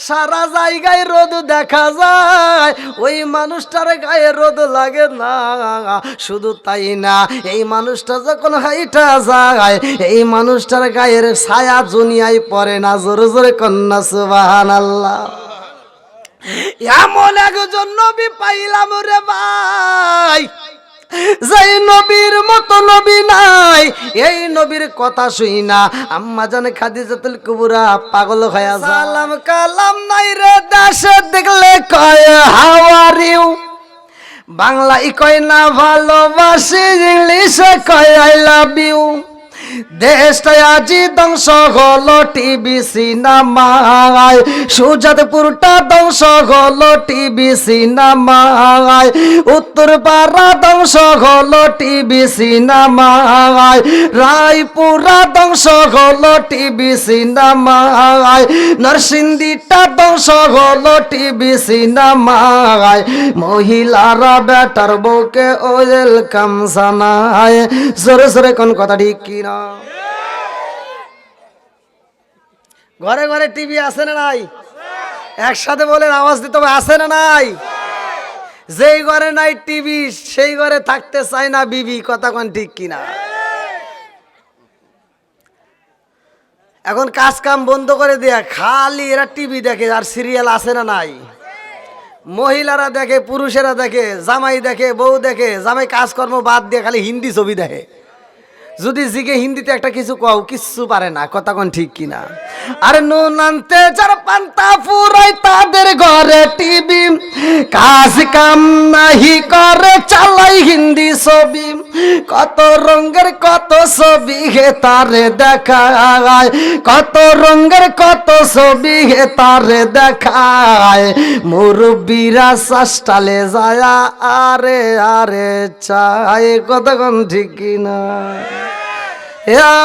সারা জায়গায় রোদ দেখা যায়, ওই মানুষটার গায়ে রোদ লাগে না। শুধু তাই না, এই মানুষটা যখন হাইটা যায়, এই মানুষটার গায়ের ছায়া দুনিয়ায় পড়ে না। জোরে জোরে কন্যা সুবহানাল্লাহ। এমন একজন নবী পাইলাম রে ভাই, যেই নবীর মতো নবী নাই। এই নবীর কথা শুই না আম্মা জান খাদিজাতুল কুবরা পাগল হয়ে যায়। সালাম কালাম নাই রে দেশে দেখলে কয় হাউ আর ইউ, বাংলায় কয় না ভালোবাসি, ইংলিশে কয় আই লাভ ইউ। দেশটা আজি ধ্বংস হলো টিভি সিনেমায়, সুজাতপুরটা ধ্বংস হলো টিভি সিনেমায়, উত্তর পাড়া ধ্বংস হলো টিভি সিনেমায়, রায়পুরা ধ্বংস হলো টিভি সিনেমায়, নরসিংদীটা ধ্বংস হলো টিভি সিনেমায়। মহিলারা বেটার বউকে ওয়েলকাম জানায়। জোরে জোরে কোন কথা ঠিক কিনা? ঘরে ঘরে টিভি আছে না নাই? একসাথে বলেন, আওয়াজ দিতে হবে, আছে না নাই? যেই ঘরে নাই টিভি সেই ঘরে থাকতে চায় না বিবি। কথা কোন ঠিক কিনা? এখন কাজ কাম বন্ধ করে দেয়া খালি এরা টিভি দেখে আর সিরিয়াল আছে না নাই? মহিলারা দেখে, পুরুষেরা দেখে, জামাই দেখে, বউ দেখে, জামাই কাজকর্ম বাদ দিয়ে খালি হিন্দি ছবি দেখে। যদি জিগে হিন্দিতে একটা কিছু কও, কিচ্ছু পারে না। কথা কোন ঠিক কিনা? আরে নুন আনতে যার পান্তা ফুরাই তাদের ঘরে টিভি, কাজ কাম নাহি করে চালাই হিন্দি ছবি। কত রঙের কত ছবি হে তারে দেখায়, কত রঙের কত ছবি হে তারে দেখায়। মুরব্বীরা চাষটালে যায় আরে আরে চায়। কথা কোন ঠিক কিনা?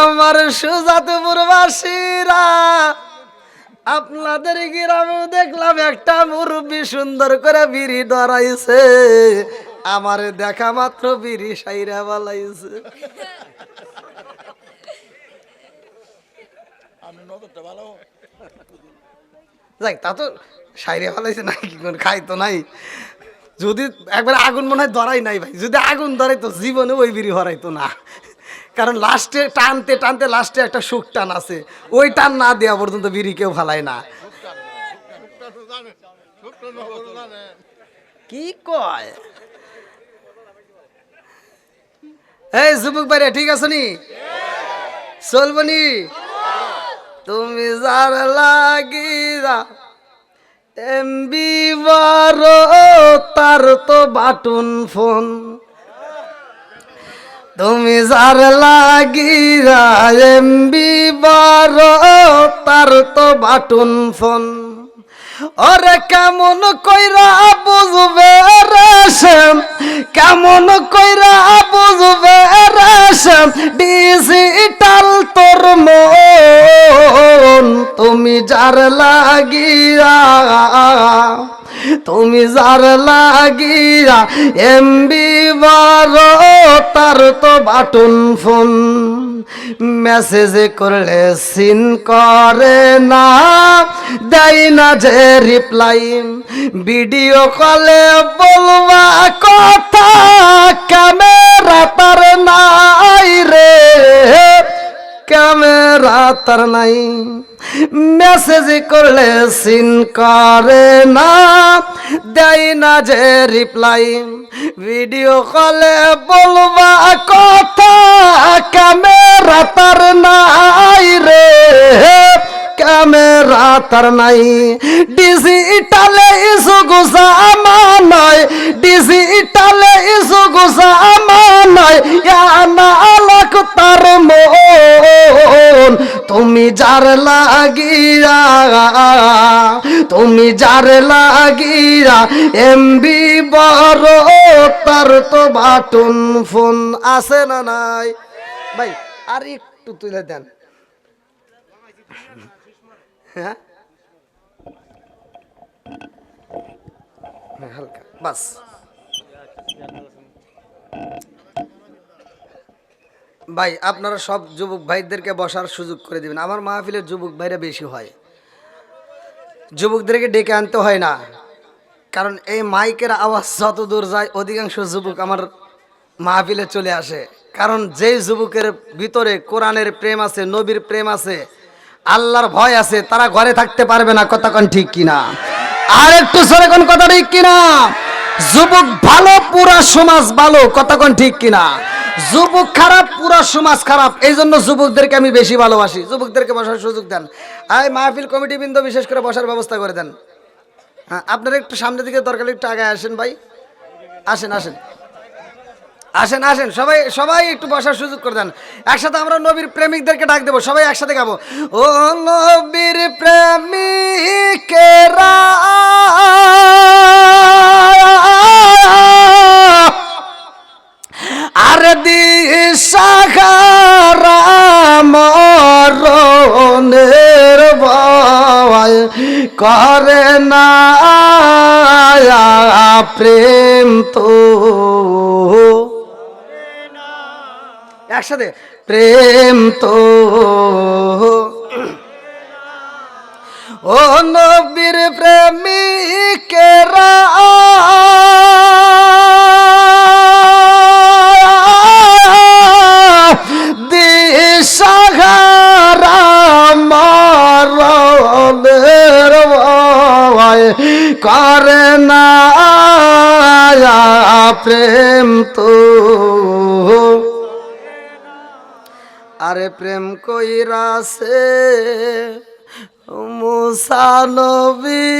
আমার সুজাতপুরবাসীরা, আপনাদের গ্রামে দেখলাম একটা মুরব্বী সুন্দর করে বিড়ি ধরাইছে, আমারে দেখা মাত্র বিড়ি সাইরা বালাইছে। যাই, তা তো সাইরে বালাইছে না, কি করে খাই তো নাই। যদি একবার আগুন মনে হয় ধরাই নাই ভাই, যদি আগুন ধরাই তো জীবনে ওই বিড়ি হরাইতো না। কারণ লাস্টে টানতে টানতে লাস্টে একটা সুখ টান আছে, ওই টান না দেওয়া পর্যন্ত বিড়ি কেউ ফালায় না। কি কয় এই যুবক ভাইরা, ঠিক আছে নি? চলবনি? তুমি যার লাগিরা এমবি বারো, তার তো বাটন ফোন। তুমি যার লাগিরা এমবি বারো, তার তো বাটন ফোন। ওরে কেমন কইরা বুঝবে রেশম, কেমন কইরা বুঝবে রেশম, ডিজিটাল তোর মন। তুমি যার লাগিয়া, তুমি যার লাগিয়া এমবি বারো, তার তো বাটন ফোন। মেসেজ করলে সিন করে না, দেয় না যে রিপ্লাই। ভিডিও কলে বলবা কথা, ক্যামেরা তার নাই রে, ক্যামেরা তার নাই। মেসেজ করলে সিন করে না, দেয় না যে রিপ্লাই। ভিডিও কলে বলবা কথা, ক্যামেরা তার নাই রে, ক্যামেরা তার নাই। ডিজিটালে ইসুগু জামানায়, ডিজিটালে ইসুগু জামানায়, না আলাক তার মন। তুমি যার লাগিয়া, তুমি যার লাগিয়া এমবি বড়, তার তো বাটন ফোন। আছে না নাই ভাই? আর একটু তুলে দেন। হ্যাঁ হালকা বাস। ভাই আপনারা সব যুবক ভাইদেরকে বসার সুযোগ করে দিবেন। আমার মাহফিলের যুবক ভাইরা বেশি হয়। যুবকদেরকে ডেকে আনতে হয় না, কারণ এই মাইকের আওয়াজ যত দূর যায় অধিকাংশ যুবক আমার মাহফিলে চলে আসে। কারণ যেই যুবকের ভিতরে কোরআনের প্রেম আছে, নবীর প্রেম আছে, আল্লাহর ভয় আছে, তারা ঘরে থাকতে পারবে না। কথা কোন ঠিক কিনা? আর একটু জোরে কোন কথা ঠিক কিনা? যুবক ভালো, পুরা সমাজ ভালো। কথা কোন ঠিক কিনা? যুবক খারাপ, পুরা সমাজ খারাপ। এই জন্য যুবকদেরকে আমি বেশি ভালোবাসি। যুবকদেরকে বসার সুযোগ দেন। এই মাহফিল কমিটি বৃন্দ বিশেষ করে বসার ব্যবস্থা করে দেন। হ্যাঁ, আপনারা একটু সামনের দিকে দরকার একটু আগে আসেন ভাই। আসেন আসেন আসেন আসেন, সবাই সবাই একটু বসার সুযোগ করে দেন। একসাথে আমরা নবীর প্রেমিকদেরকে ডাক দেবো, সবাই একসাথে গাবো। ও নবীর প্রেমিকেরা আর দিশাহারা মরণের ভয় করে না প্রেম তো। একসাথে প্রেম তো ও নবীর প্রেমিকেরা দিশাহারা মরণের ভয় করে না প্রেম তো। আরে প্রেম কইরাছে মুসা নবী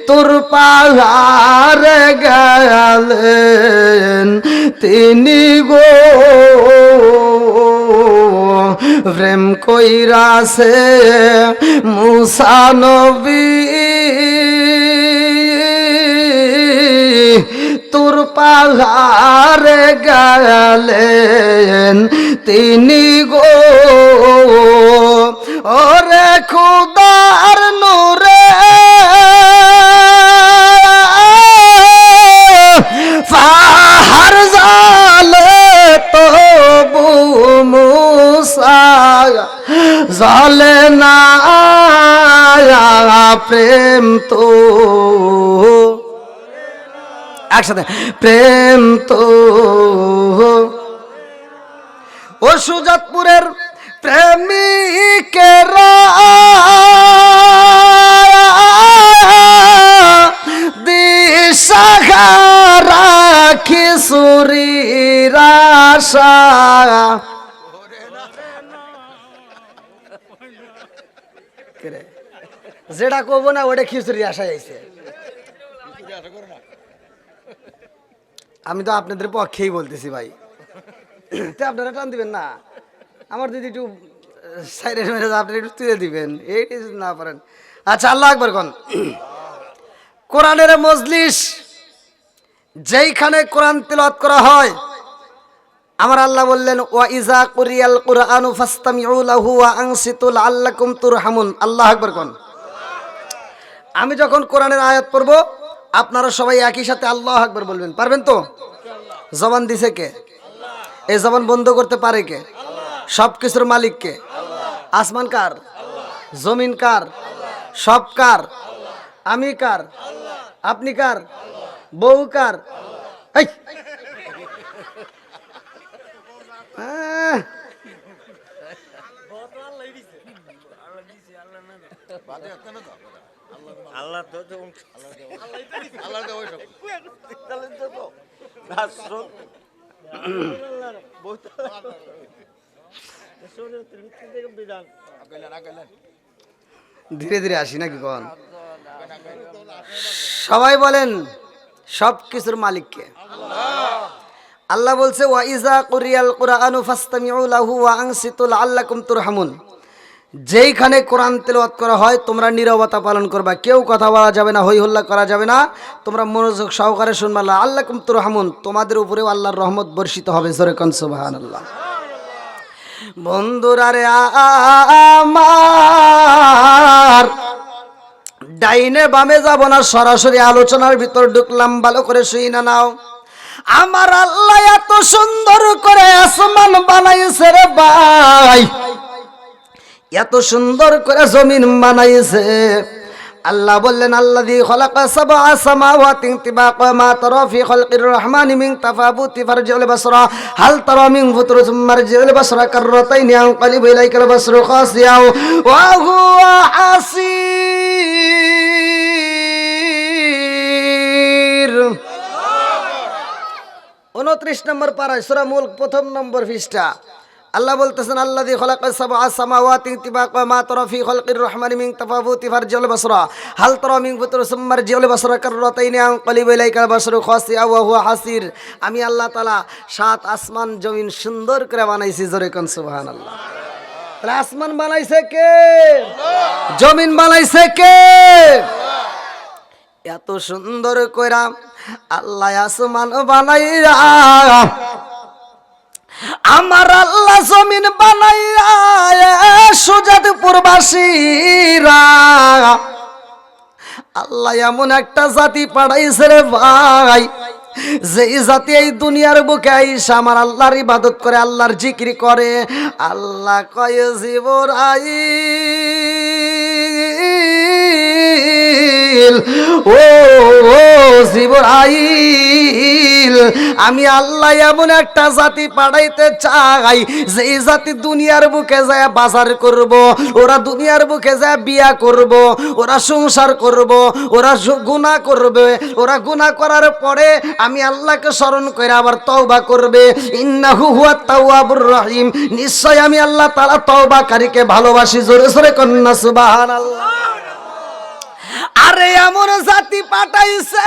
তোর পাহাড়ে গেলেন তিনি গো। প্রেম কইরাছে মুসা নবী তোর পাহাড়ে গেলেন তিনি গো। ওরে খুদার নূরে পাহাড় জালে তবু মুসা জালে না প্রেম তো। একসাথে প্রেম তো। ও সুজাতপুরের প্রেমিকেরা দিশাহারা খিচুড়ির আশা যেটা কব না ওটা খিচুড়ির আশা আইছে। আমি তো আপনাদের পক্ষেই বলতেছি ভাই, আপনারা টান দিবেন না। আমার দিদি একটু সাইডে মেরে আপনি একটু তুলে দিবেন, এই না পারেন। আচ্ছা, আল্লাহ আকবার কোন। কোরআনের মজলিস যেইখানে কোরআন তিলাওয়াত করা হয়, আমার আল্লাহ বললেন ওয়া ইজা কুরিয়াল কুরআনু ফাসতামিউ লাহু ওয়া আনসিতু লাআল্লাকুম তুরহামুন। আল্লাহ আকবার কোন। আমি যখন কোরআনের আয়াত পড়ব আপনারা সবাই একই সাথে আল্লাহ আকবার বলবেন। পারবেন তো? জবান দিছে কে? এই জবান বন্ধ করতে পারে কে? সব কিছুর মালিক কে? আসমান কার? জমিন কার? সব কার? আমি কার? আপনি কার? বউ কার? এই ধীরে ধীরে আসি নাকি কোন? সবাই বলেন সব কিছুর মালিককে। আল্লাহ বলছে ওয়া ইজা কুরিয়াল কুরআনু ফাসতামিউ লাহু ওয়া আনসিতু লাআল্লাকুম তুরহামুন। যেইখানে কোরআন তেলাওয়াত করা হয় তোমরা নীরবতা পালন করবা, কেউ কথা বলা যাবে না, হই হল্লা করা যাবে না, তোমরা মনোযোগ সহকারে শুনবা। লাআল্লাকুম তুরহামুন, তোমাদের উপরেও আল্লাহর রহমত বর্ষিত হবে। জোরে কোন সুবহানাল্লাহ। বন্ধুরা রে আমার, ডাইনে বামে যাব না, সরাসরি আলোচনার ভিতর ঢুকলাম। ভালো করে শুই না নাও। আমার আল্লাহ এত সুন্দর করে আসমান বানাইছে রে ভাই, এত সুন্দর করে জমিন বানাইছে। আল্লাহ বললেন আল্লাযী খালাকা সাবআ সামাওয়াতি তিবাকা মা তারা ফি খালকির রহমানি মিন তাফাবুতি ফারজিউল বাসরা হাল তারা মিন ফুতুর সুম্মা রজিউল বাসরা কাররাতাইনি আনকালিবু ইলাইকাল বাসরু খাসিয়াও ওয়া হুয়া হাসির। 29 নম্বর পারা সূরা মুলক প্রথম নম্বর পৃষ্ঠা। আল্লাহ বলতেছেন আল্লাযী খালাকাস সাবআ সামাওয়াতি তিবাকা মা তারা ফি খালকির রহমানি মিন তাফাবুতি ফারজিউল বাসরা হাল তারা মিন ফুতুর সুম্মা রজিউল বাসরা কাররাতাইনি আনকালিবু ইলাইকাল বাসরু খাসিয়া ওয়া হুয়া হাসির। আমি আল্লাহ তাআলা 7 আসমান জমিন সুন্দর করে বানাইছি, জোরে কোন সুবহানাল্লাহ। তাহলে আসমান বানাইছে কে? জমিন বানাইছে কে? এত সুন্দর কইরা আল্লাহ আসমান বানাইরা, আমার আল্লাহ জমিন বানাইয়া সুজাদপুর বাসীরা আল্লাহ এমন একটা জাতি পাঠাইছে রে ভাই, যেই জাতি এই দুনিয়ার বুকে আইসা আমার আল্লাহর ইবাদত করে, আল্লাহর জিকির করে। আল্লাহ কয় জিবরাইল, ও জিবরাইল, আমি আল্লাহ এমন একটা জাতি পাঠাইতে চাই যেই জাতি দুনিয়ার বুকে যায় বাজার করব, ওরা দুনিয়ার বুকে যায় বিয়া করব, ওরা সংসার করব, ওরা গুনাহ করবে, ওরা গুনাহ করার পরে আমি আল্লাহকে স্মরণ করে আবার তওবা করবে। ইন্নাহু হুয়াত তাওয়াবুর রহিম, নিশ্চয় আমি আল্লাহ তাআলা তওবাকারীকে ভালোবাসি, জোরে জোরে কন্না সুবহানাল্লাহ। আরে এমন জাতি পাঠাইছে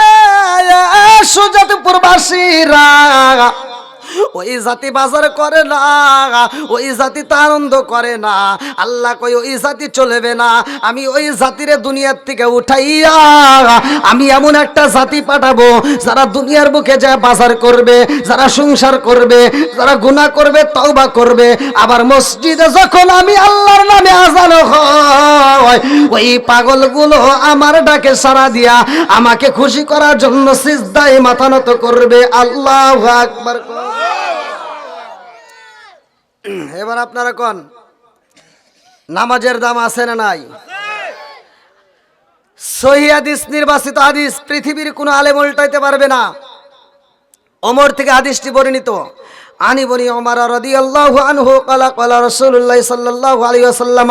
সুজাতপুর বাসীরা, ওই জাতি বাজার করে না, ওই জাতি তো আনন্দ করে না। আল্লাহ কই ওই জাতি চলবে না, আমি ওই জাতিরে দুনিয়ার থেকে উঠাইয়া আমি এমন একটা জাতি পাঠাবো যারা দুনিয়ার বুকে যায় বাজার করবে, যারা সংসার করবে, যারা গুনাহ করবে, তওবা করবে। আবার মসজিদে যখন আমি আল্লাহর নামে আযান হয়, ওই পাগলগুলো আমার ডাকে সাড়া দিয়া আমাকে খুশি করার জন্য সিজদায় মাথা নত করবে। আল্লাহু আকবার। এবার আপনারা কোন নামাজের দাম আছে না নাই? সহিহ হাদিস, নির্বাচিত হাদিস, পৃথিবীর কোনো আলেম উল্টাইতে পারবে না। ওমর থেকে হাদিসটি বর্ণিত। আনি বনি ওমর রাদিয়াল্লাহু আনহু ক্বালা ক্বালা রাসূলুল্লাহ সাল্লাল্লাহু আলাইহি ওয়াসাল্লাম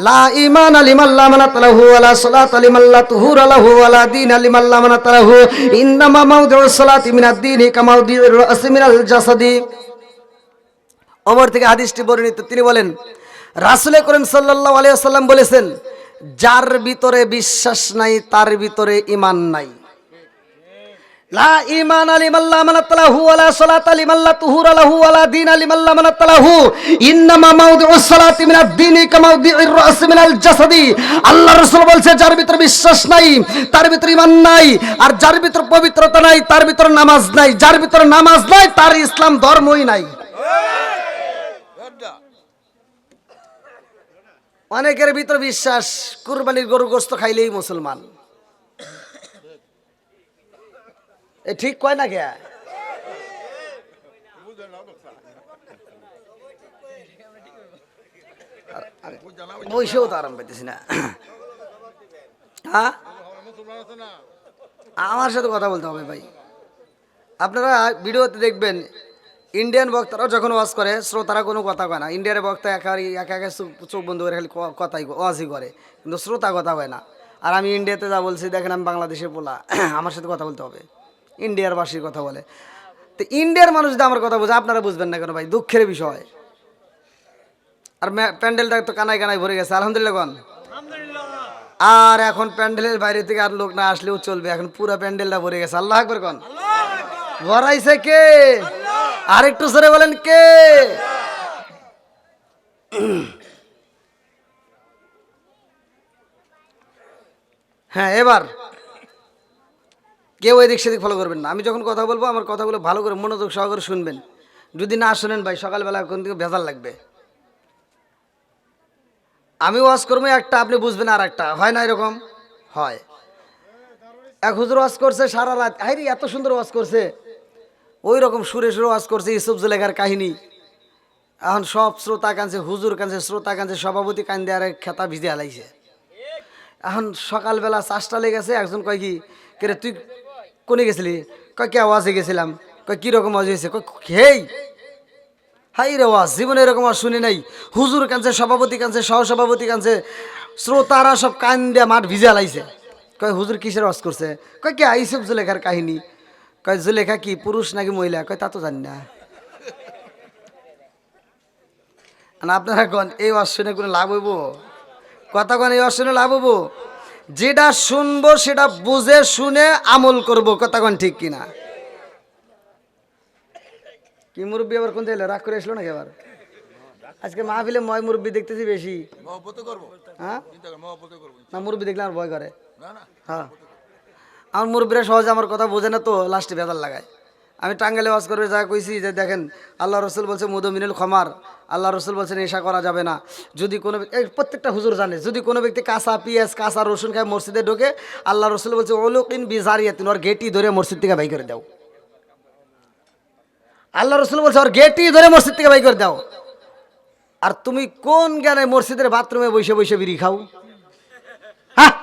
লা ঈমানা লিমান লা মানাতা লাহু ওয়ালা সালাতা লিমান লা তুহুরা লাহু ওয়ালা দীনা লিমান লা মানাতা লাহু ইন্নামা মাওদিউস সালাতি মিনাদ দীনি কামাউদিউর রাসি মিনাল জাসাদি। ওমর থেকে হাদিসটি বর্ণিত। তিনি বলেন রাসূল করিম সাল্লাল্লাহু আলাইহি ওয়াসাল্লাম বলেছেন, যার ভিতরে বিশ্বাস নাই তার ভিতরে ঈমান নাই। লা ঈমানা লিমান লা মানাতা লাহু ওয়ালা সালাতা লিমান লা তুহুরা লাহু ওয়ালা দীনা লিমান লা মানাতা লাহু ইন্নামা মাওদিউস সালাতি মিনাদ দীনি কামাউদিউর রাসি মিনাল জাসাদি। আল্লাহ রাসূল বলছে, যার ভিতরে বিশ্বাস নাই তার ভিতরে ঈমান নাই, আর যার ভিতরে পবিত্রতা নাই তার ভিতরে নামাজ নাই, যার ভিতরে নামাজ নাই তার ইসলাম ধর্মই নাই। অনেকের ভিতরে বিশ্বাস কুরবানির গরু গোশত খাইলেই মুসলমান, এ ঠিক কয় না কে? বইসেও তো আরাম পাইতেছি না। হ্যাঁ, আমার সাথে কথা বলতে হবে ভাই। আপনারা ভিডিওতে দেখবেন ইন্ডিয়ান বক্তারা যখন ওয়াজ করে শ্রোতারা কোনো কথা কয় না। ইন্ডিয়ার বক্তা একা একা চোখ বন্ধ করে খালি কথাই ওয়াজই করে, কিন্তু শ্রোতা কথা কয় না। আর আমি ইন্ডিয়াতে যা বলছি, দেখেন আমি বাংলাদেশের পোলা, আমার সাথে কথা বলতে হবে। ইন্ডিয়ার বাসীর কথা বলে, তো ইন্ডিয়ার মানুষ যদি আমার কথা বোঝে আপনারা বুঝবেন না কেন ভাই? দুঃখের বিষয়। আর প্যান্ডেলটা তো কানায় কানায় ভরে গেছে, আলহামদুলিল্লাহ কোন। আর এখন প্যান্ডেলের বাইরে থেকে আর লোক না আসলেও চলবে, এখন পুরো প্যান্ডেলটা ভরে গেছে। আল্লাহ আকবার কোন। ভরাইছে কে? আর একটু জোরে বলেন কে? হ্যাঁ, এবার কেউ এদিক সেদিক ফলো করবেন না। আমি যখন কথা বলবো আমার কথাগুলো ভালো করে মনোযোগ সহকারে শুনবেন। যদি না শুনেন ভাই সকালবেলা কোন দিকে ভেজাল লাগবে। আমি ওয়াজ করবো একটা, আপনি বুঝবেন আর একটা, হয় না? এরকম হয়। এক হুজুর ওয়াজ করছে সারা রাত, হাইরে এত সুন্দর ওয়াজ করছে, ওই রকম সুরে সুরে ওয়াজ করছে ইউসুফ জুলেখার কাহিনী। এখন সব শ্রোতা কাঁদছে, হুজুর কাঁদছে, শ্রোতা কাঁদছে, সভাপতি কান্দে আর খেতা ভিজে হালাইছে। এখন সকালবেলা 4টা লেগেছে, একজন কয় কি কে তুই কোনে গেছিলি? কয় কে ওয়াজে গেছিলাম। কয় কীরকম ওয়াজ হয়েছে? কয় হেই হাই রে ওয়াজ, জীবনে এরকম ওয়াজ শুনি নাই। হুজুর কাঁদছে, সভাপতি কাঁদছে, সহসভাপতি কাঁদছে, শ্রোতারা সব কান দিয়ে মাঠ ভিজে হালাইছে। কয় হুজুর কিসের ওয়াজ করছে? কয় কে ইউসুফ জুলেখার কাহিনী। কয় জুলেখা কি পুরুষ নাকি মহিলা? কয় তা তো জানি না। আপনারা কন এই ওয়াজ শুনে কোনো লাভ হইব? কথা কন এই ওয়াজ শুনে লাভ হইব? যেটা শুনবো সেটা বুঝে শুনে আমল করব। কথা কন ঠিক কিনা? কি মুরব্বী আবার কোন দিলে রাগ করে আসলো নাকি আবার? আজকে মাহফিলে ময় মুরব্বী দেখতেছি বেশি। হ্যাঁ না, মুরব্বী দেখলে আমার ভয় করে। হ্যাঁ, আমার মুরব্বীরা সহজে আমার কথা বোঝে না তো লাস্টে বেদাল লাগায়। আমি টাঙ্গাইলে ওয়াজ করবে যা কইছি যে দেখেন আল্লাহ রসুল বলছে মুদমিনুল খমার, আল্লাহ রসুল বলছে নেশা করা যাবে না। যদি কোনো প্রত্যেকটা হুজুর জানে যদি কোনো ব্যক্তি কাঁচা পেঁয়াজ কাঁচা রসুন খায় মসজিদে ঢোকে, আল্লাহ রসুল বলছে ওলুকিন বিজারিয়াতিন, ওর গেটি ধরে মসজিদ থেকে বাই করে দাও। আল্লাহ রসুল বলছে ওর গেটি ধরে মসজিদ থেকে বাই করে দাও। আর তুমি কোন জ্ঞানে মসজিদের বাথরুমে বসে বসে বিড়ি খাও? হ্যাঁ,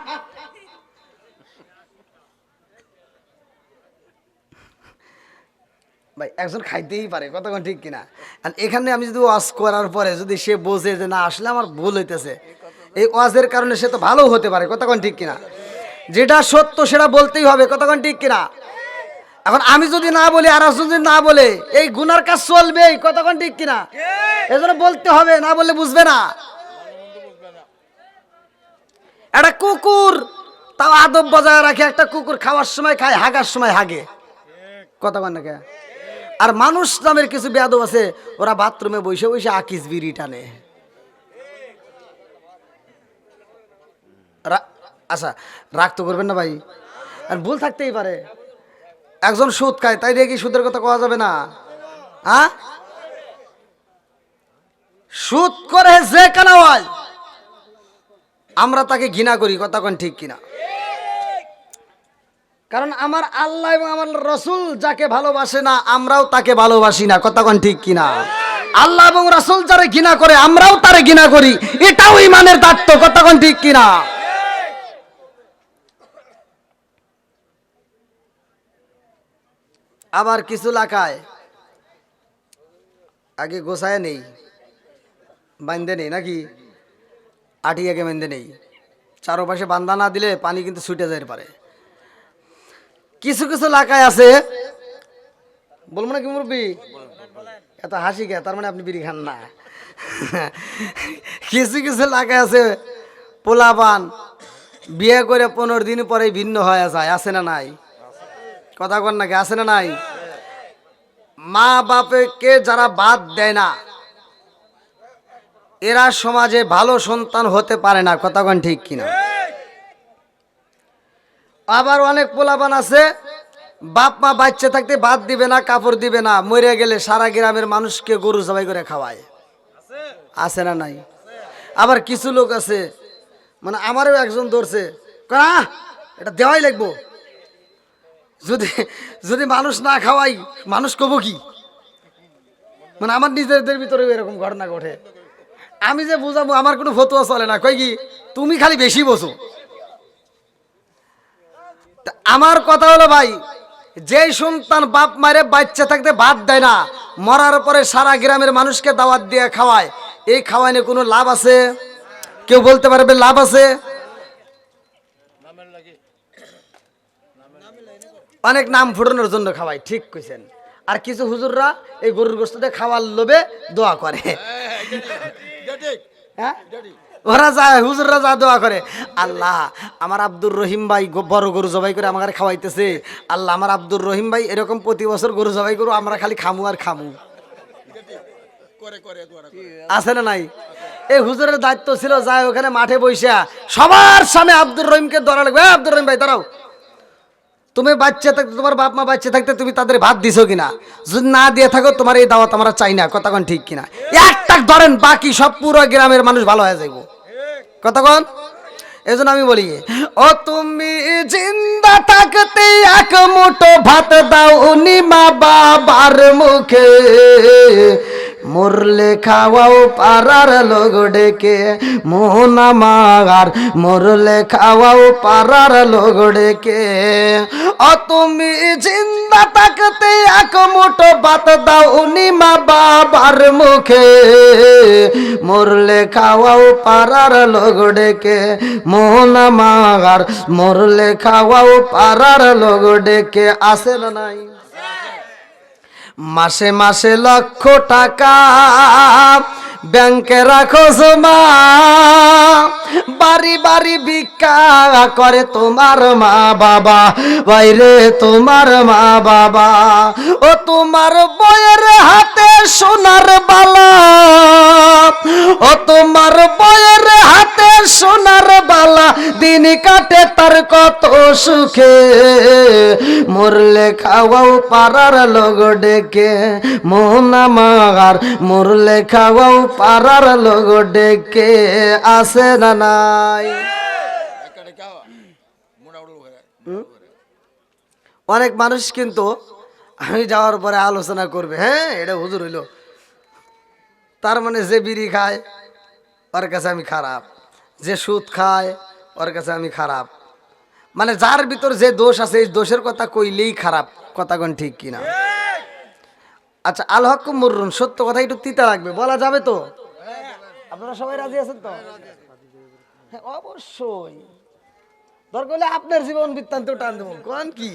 ভাই একজন খাইতেই পারে। কতক্ষণ ঠিক কিনা? আর এখানে আমি যদি ওয়াজ করার পরে যদি সে বোঝে যে না আসলে আমার ভুল হইতেছে, এই ওয়াজের কারণে সে তো ভালো হতে পারে। কতক্ষণ ঠিক কিনা? যেটা সত্য সেটা বলতেই হবে। কতক্ষণ ঠিক কিনা? এখন আমি যদি না বলি আর আসুন যদি না বলে এই গুনার কাজ চলবে। কতক্ষণ ঠিক কিনা? এজন্য বলতে হবে, না বললে বুঝবে না। একটা কুকুর তাও আদব বজায় রাখে। একটা কুকুর খাওয়ার সময় খায়, হাগার সময় হাগে। কতক্ষণ না কে? আর মানুষ নামের কিছু বেয়াদব আছে, ওরা বাথরুমে বসে বসে আকিস বিড়ি টানে। আচ্ছা রাগ তো করবেন না ভাই, আর ভুল থাকতেই পারে। একজন সুদ খায়, তাই দিয়ে কি সুদের কথা কওয়া যাবে না? হ্যাঁ, সুদ করে যে কানা হয় আমরা তাকে ঘৃণা করি। কতক্ষণ ঠিক কিনা? কারণ আমার আল্লাহ এবং আমার রসুল যাকে ভালোবাসে না আমরাও তাকে ভালোবাসি না। কতক্ষণ ঠিক কিনা? আল্লাহ এবং রসুল যারা ঘৃণা করে আমরাও তারে ঘৃণা করি, এটাও ইমানের দায়িত্ব। কতক্ষণ ঠিক কিনা? আবার কিছু এলাকায় আগে গোছায় নেই, বান্ধে নেই নাকি আটিয়াকে বান্ধে নেই, চারপাশে বান্ধা না দিলে পানি কিন্তু ছুটে যেতে পারে। কিছু কিছু এলাকায় আছে, বলবো না কি মুরব্বী? এত হাসি কে? তার মানে আপনি বিড়ি খান না। কিছু কিছু এলাকায় আছে পোলাপান বিয়ে করে 15 দিন পরে ভিন্ন হয়ে যায়। আছে না নাই? কথা কন নাকি? আছে না নাই? মা বাপকে যারা বাদ দেয় না এরা সমাজে ভালো সন্তান হতে পারে না। কথা কন ঠিক কিনা? আবার অনেক পোলাপান আছে বাপ মা বাচ্চা থাকতে বাদ দিবে না, কাপড় দিবে না, মরে গেলে সারা গ্রামের মানুষকে গরু জবাই করে খাওয়ায়। আছে না নাই? আবার কিছু লোক আছে, মানে আমারও একজন ধরছে, এটা দেওয়াই লাগবো, যদি যদি মানুষ না খাওয়াই মানুষ কব কি? মানে আমার নিজেদের ভিতরে এরকম ঘটনা ঘটে। আমি যে বুঝাবো আমার কোনো ফতোয়া চলে না। কই কি তুমি খালি বেশি বসো। আমার কথা হলো ভাই, যেই সন্তান বাপ মারে বাচ্চা থাকতে বাদ দেয় না, মরার পরে সারা গ্রামের মানুষকে দাওয়াত দিয়ে খাওয়ায়, এই খাওয়াইনে কোনো লাভ আছে? কেউ বলতে পারবে লাভ আছে? অনেক নাম ফুটানোর জন্য খাওয়ায়। ঠিক কইছেন। আর কিছু হুজুররা এই গরুর গোশতে খাওয়ার লোভে দোয়া করে। হ্যাঁ, ওরা যায়, হুজুররা যা দোয়া করে, আল্লাহ আমার আব্দুর রহিম ভাই বড় গরু জবাই করে আমাকে খাওয়াইতেছে, আল্লাহ আমার আব্দুর রহিম ভাই এরকম প্রতি বছর গরু জবাই করু, আমরা খালি খামু আর খামু। আছে না নাই? এই হুজুরের দায়িত্ব ছিল যায় ওখানে মাঠে বইসা সবার সামনে আব্দুর রহিমকে ধরা লাগবে, আব্দুর রহিম ভাই দাঁড়াও, তুমি বাচ্চা থাকতে তোমার বাপ মা বাচ্চা থাকতে তুমি তাদের ভাত দিছো কিনা? যদি না দিয়ে থাকো তোমার এই দাওয়াত আমরা চাই না। কতক্ষণ ঠিক কিনা? একটা ধরেন, বাকি সব পুরো গ্রামের মানুষ ভালো হয়ে যাইব। কতক্ষণ? এজন্য আমি বলি, ও তুমি জিন্দা থাকতে এক মুঠো ভাত দাও নি মা বাবার মুখে, মরলে খাওয়াও পাড়ার লোক ডেকে, মন আমার মরলে খাওয়াও পাড়ার লোক ডেকে। ও তুমি জিন্দা থাকতে এক মুঠো ভাত দাও নি মা বাবার মুখে, মরলে খাওয়াও পাড়ার লোক ডেকে, মন আমার মরলে খাওয়াও পাড়ার লোক ডেকে। আসে না নাই? মাসে মাসে লক্ষ টাকা ব্যাংকে রাখো জমা, বাড়ি বাড়ি ভিক্ষা করে তোমার মা বাবা, বাইরে তোমার মা বাবা। ও তোমার বইয়ের হাতে সোনার বালা, ও তোমার বইয়ের হাতে সোনার বালা, দিন কাটে তার কত সুখে, মরলে খাওয়াও পাড়ার লোক ডেকে, মন আমার মরলে খাওয়াও পাড়ার লোক ডেকে। আসে না নাই? অনেক মানুষ কিন্তু আমি যাওয়ার পরে আলোচনা করবে, হ্যাঁ এটা হুজুর হইল, তার মানে যে বিড়ি খায় ওর কাছে আমি খারাপ, যে সুদ খায় ওর কাছে আমি খারাপ, মানে যার ভিতর যে দোষ আছে এই দোষের কথা কইলেই খারাপ। কথা কোন ঠিক কিনা? আচ্ছা, আল হক মুররুন, সত্য কথা একটু তিতা লাগবে, বলা যাবে তো? আপনারা সবাই রাজি আছেন তো? হ্যাঁ অবশ্যই, দরকার হলে আপনার জীবন বৃত্তান্ত টান দেবো, কোন কি?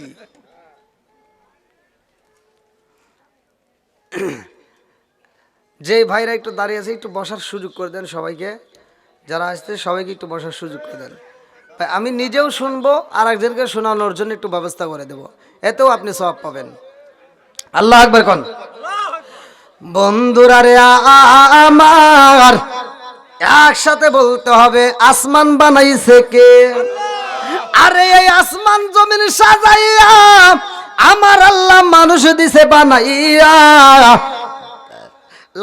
যে ভাইরা একটু দাঁড়িয়ে আছে একটু বসার সুযোগ করে দেন সবাইকে, যারা আসছে সবাইকে একটু বসার সুযোগ করে দেন। ভাই আমি নিজেও শুনবো আর একজনকে শোনানোর জন্য একটু ব্যবস্থা করে দেবো, এতেও আপনি সওয়াব পাবেন। আল্লাহ আকবার কোন। বন্ধুরা রে আমার একসাথে বলতে হবে, আসমান বানাইছে কে? আরে এই আসমান জমিন সাজাইয়া আমার আল্লাহ মানুষ দিছে বানাইয়া।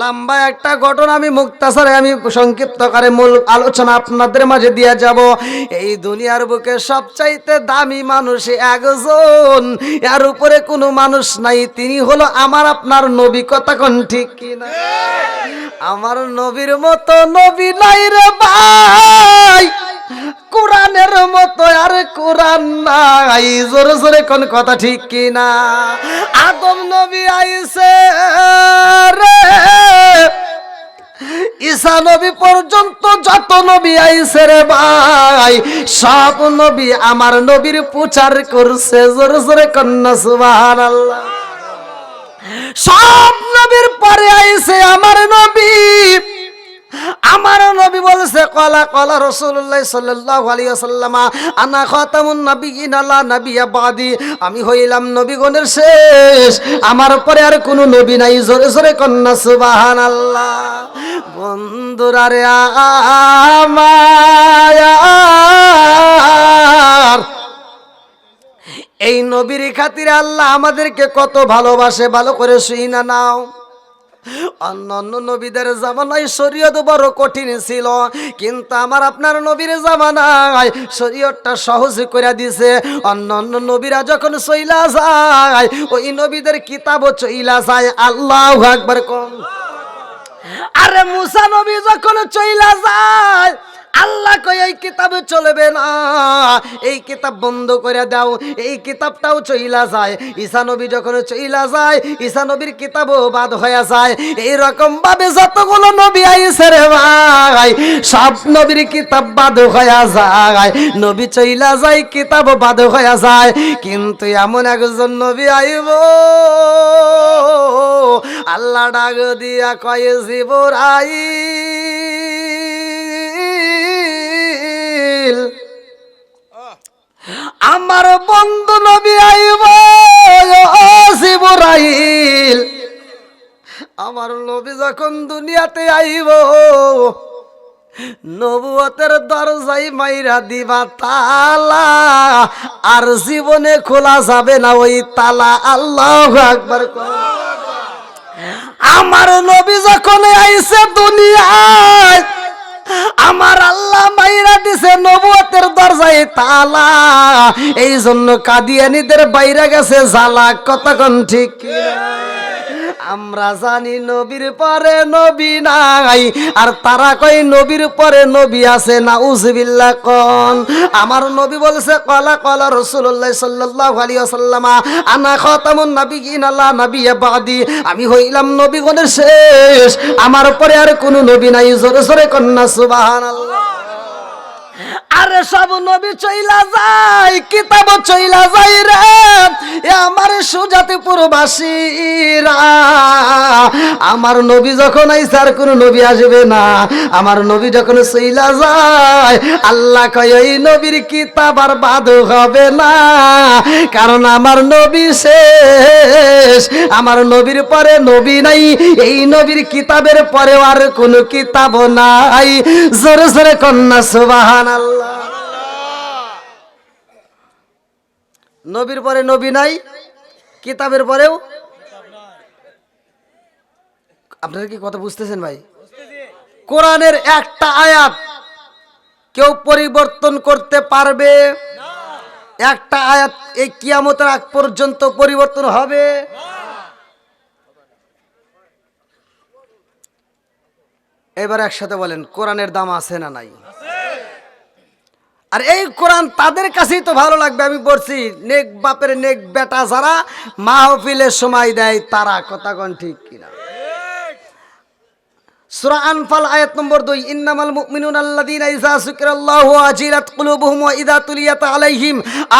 লম্বা একটা ঘটনা আমি মুক্তাসারে আমি সংক্ষিপ্ত করে মূল আলোচনা আপনাদের মাঝে দিয়ে যাব। এই দুনিয়ার বুকে সবচাইতে দামি মানুষ একজন, এর উপরে কোনো মানুষ নাই, তিনি হলো আমার আপনার নবী। কথা কোন ঠিক কিনা? আমার নবীর মতো নবী নাই রে ভাই, কোরআনের মতো আর কোরআন নাই। জোরে জোরে কোন কথা ঠিক কিনা? আদম নবী আইছে রে, ঈসা নবী পর্যন্ত যত নবী আইছে রে ভাই, সব নবী আমার নবীর প্রচার করছে। জোরে জোরে কন্যা সুবহানাল্লাহ। সব নবীর পরে আইছে আমার নবী। আমার নবী বলছে, কলা কলা রাসূলুল্লাহ সাল্লাল্লাহু আলাইহি ওয়াসাল্লাম, আনা খাতামুন নাবিয়িন লা নাবিয়্যা বাদি, আমি হইলাম নবীগণের শেষ, আমার পরে আর কোনো নবী নাই। জোরে জোরে কন্যা সুবহানাল্লাহ। বন্ধুরা রে আমার, এই নবীর খাতিরে আল্লাহ আমাদেরকে কত ভালোবাসে, ভালো করে শুইনা নাও। অন্যান্য নবীদের জামানায় শরীয়ত বড় কঠিন ছিল, কিন্তু আমার আপনার নবীর জামানায় শরীয়তটা সহজ করে দিছে। অন্যান্য নবীরা যখন চইলা যায়, ওই নবীদের কিতাবও চইলা যায়। আল্লাহু আকবার কোন। আরে মুসা নবী যখন চইলা যায়, আল্লাহ কই এই কিতাবে চলবে না, এই কিতাব বন্ধ করে দাও, এই কিতাবটাও চইলা যায়। ঈসা নবী যখন চইলা যায়, ঈসা নবীর কিতাবও বাদ হয়ে যায়। এই রকম ভাবে যতগুলো নবী আইছে রে ভাই, সব নবীর কিতাব বাদ হয়ে যায়। নবী চইলা যায়, কিতাব বাদ হয়ে যায়। কিন্তু এমন একজন নবী আইব, আল্লাহ ডাক দিয়া কয় জিবরাইল, আমার বন্ধু নবী আইব। ও জিবরাইল, আমার নবী যখন দুনিয়াতে আইব, নবুয়তের দরজাই মাইরা দিবা তালা, আর জীবনে খোলা যাবে না ওই তালা। আল্লাহু আকবার। আমার নবী যখন আইছে দুনিয়ায়, আমার আল্লাহ মাইরা দিছে নবুয়তের জান্নাতের দরজায় তালা, এই জন্য কাদিয়ানীদের বাইরে গেছে জ্বালা। কতক্ষণ ঠিক কিনা? আমরা জানি নবীর পরে নবী নাই, আর তারা কই নবীর পরে নবী আছে। নাউজুবিল্লাহ। কোন আমার নবী বলেছে ক্বালা ক্বালা রাসূলুল্লাহ সাল্লাল্লাহু আলাইহি ওয়াসাল্লাম আনা খাতামুন নাবিয়্যিন লা নাবিয়্যা বাদি, আমি হইলাম নবীগণের শেষ, আমার পরে আর কোনো নবী নাই। জোরে জোরে কন্না সুবহানাল্লাহ। আরে সব নবী চইলা যায়, কিতাব চইলা যায় রে এ আমার সুজাতিপুরবাসীরা। আমার নবী যখন আইছে আর কোন নবী আসবে না। আমার নবী যখন চইলা যায়, আল্লাহ কয় এই নবীর কিতাব আর বাদ হবে না, কারণ আমার নবী শেষ, আমার নবীর পরে নবী নাই, এই নবীর কিতাবের পরে আর কোন কিতাব নাই। জোরে জোরে কন্না সুবহানাল্লাহ। নবীর পরে নবী নাই, কিতাবের পরেও। আপনারা কি কথা বুঝতেছেন ভাই? কোরআনের একটা আয়াত কেউ পরিবর্তন করতে পারবে না। একটা আয়াত এই কিয়ামতের আগ পর্যন্ত পরিবর্তন হবে না। এবার একসাথে বলেন, কোরআনের দাম আছে না নাই? আর এই কোরআন তাদের কাছেই তো ভালো লাগবে। আমি বলছি নেক বাপের নেক বেটা যারা মাহফিলের সময় দেয় তারা। কথা কোন ঠিক কিনা? সূরা আনফাল আয়াত নম্বর 2, ইন্নামাল মুমিনুনা আল্লাযীনা ইযা যুকিরাল্লাহু ওয়াজিলাত কুলুবুহুম ওয়া ইযা তুলিয়াত আলাইহিম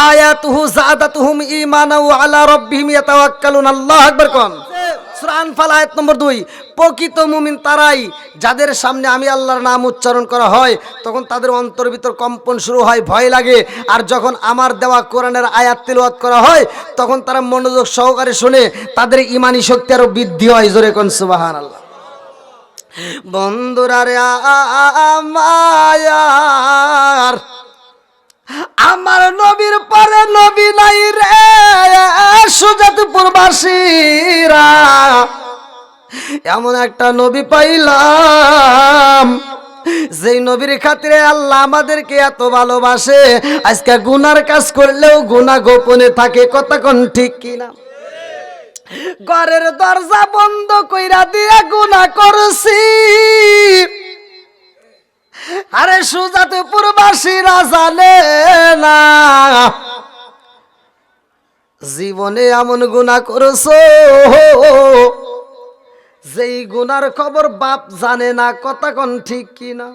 আয়াতুহু যাদাতুহুম ঈমানান ওয়া আলা রাব্বিহিম ইয়াতাওয়াক্কালুন। আল্লাহু আকবার। কোন সূরা আনফাল আয়াত নম্বর 2, প্রকৃত মুমিন তারাই যাদের সামনে আমি আল্লাহর নাম উচ্চারণ করা হয় তখন তাদের অন্তর ভিতর কম্পন শুরু হয়, ভয় লাগে। আর যখন আমার দেওয়া কোরআনের আয়াত তিলাওয়াত করা হয় তখন তারা মনোযোগ সহকারে শুনে, তাদের ঈমানি শক্তি আরো বৃদ্ধি হয়। জোরে কোন সুবহানাল্লাহ। বন্ধুরা রে আমার, আমার নবীর পরে নবী নাই রে সুজাতপুরবাসীরা। এমন একটা নবী পাইলাম যেই নবীর খাতিরে আল্লাহ আমাদেরকে এত ভালোবাসে, আজকে গুনার কাজ করলেও গুনাহ গোপনে থাকে। কথা কোন ঠিক কিনা? ঘরের দরজা বন্ধ কইরা দিয়া গুনাহ করছি, আরে সুজাতপুরবাসীরা জানে না। জীবনে এমন গুনাহ করছো যেই গুনার খবর বাপ জানে না। কথা কোন ঠিক কিনা?